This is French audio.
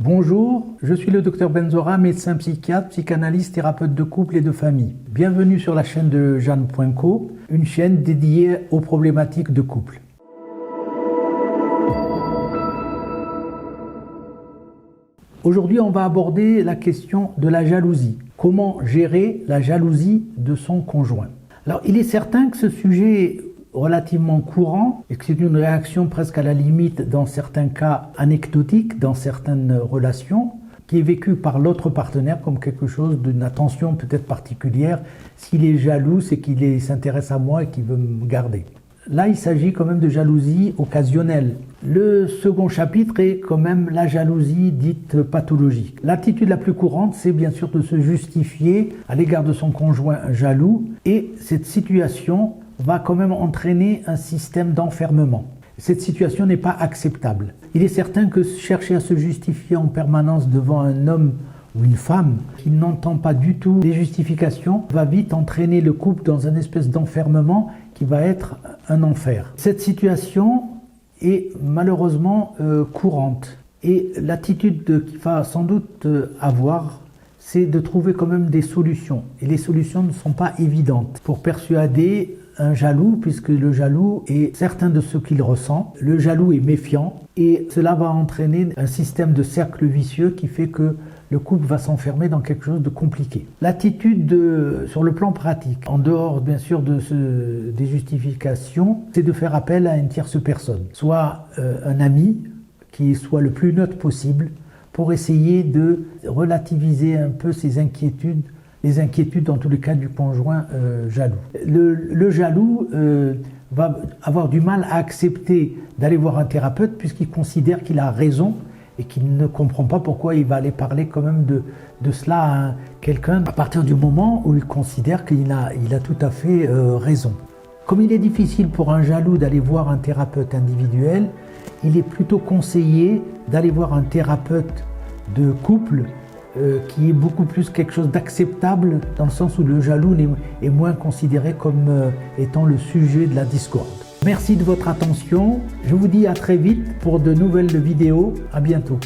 Bonjour, je suis le Dr Benzora, médecin psychiatre, psychanalyste, thérapeute de couple et de famille. Bienvenue sur la chaîne de Jeanne.co, une chaîne dédiée aux problématiques de couple. Aujourd'hui, on va aborder la question de la jalousie. Comment gérer la jalousie de son conjoint? Alors, il est certain que ce sujet est relativement courant et que c'est une réaction presque à la limite, dans certains cas anecdotique, dans certaines relations, qui est vécue par l'autre partenaire comme quelque chose d'une attention peut-être particulière. S'il est jaloux, c'est qu'il s'intéresse à moi et qu'il veut me garder. Là, il s'agit quand même de jalousie occasionnelle. Le second chapitre est quand même la jalousie dite pathologique. L'attitude la plus courante, c'est bien sûr de se justifier à l'égard de son conjoint jaloux, et cette situation va quand même entraîner un système d'enfermement. Cette situation n'est pas acceptable. Il est certain que chercher à se justifier en permanence devant un homme ou une femme qui n'entend pas du tout les justifications va vite entraîner le couple dans une espèce d'enfermement qui va être un enfer. Cette situation est malheureusement courante, et l'attitude qu'il va sans doute avoir, c'est de trouver quand même des solutions. Et les solutions ne sont pas évidentes pour persuader un jaloux, puisque le jaloux est certain de ce qu'il ressent. Le jaloux est méfiant, et cela va entraîner un système de cercle vicieux qui fait que le couple va s'enfermer dans quelque chose de compliqué. L'attitude sur le plan pratique, en dehors bien sûr des justifications, c'est de faire appel à une tierce personne, soit un ami qui soit le plus neutre possible, pour essayer de relativiser un peu ses inquiétudes, les inquiétudes en tous les cas du conjoint jaloux. Le jaloux va avoir du mal à accepter d'aller voir un thérapeute, puisqu'il considère qu'il a raison et qu'il ne comprend pas pourquoi il va aller parler quand même de cela à quelqu'un à partir du moment où il considère qu'il a tout à fait raison. Comme il est difficile pour un jaloux d'aller voir un thérapeute individuel, il est plutôt conseillé d'aller voir un thérapeute de couple qui est beaucoup plus quelque chose d'acceptable, dans le sens où le jaloux est moins considéré comme étant le sujet de la discorde. Merci de votre attention. Je vous dis à très vite pour de nouvelles vidéos. À bientôt.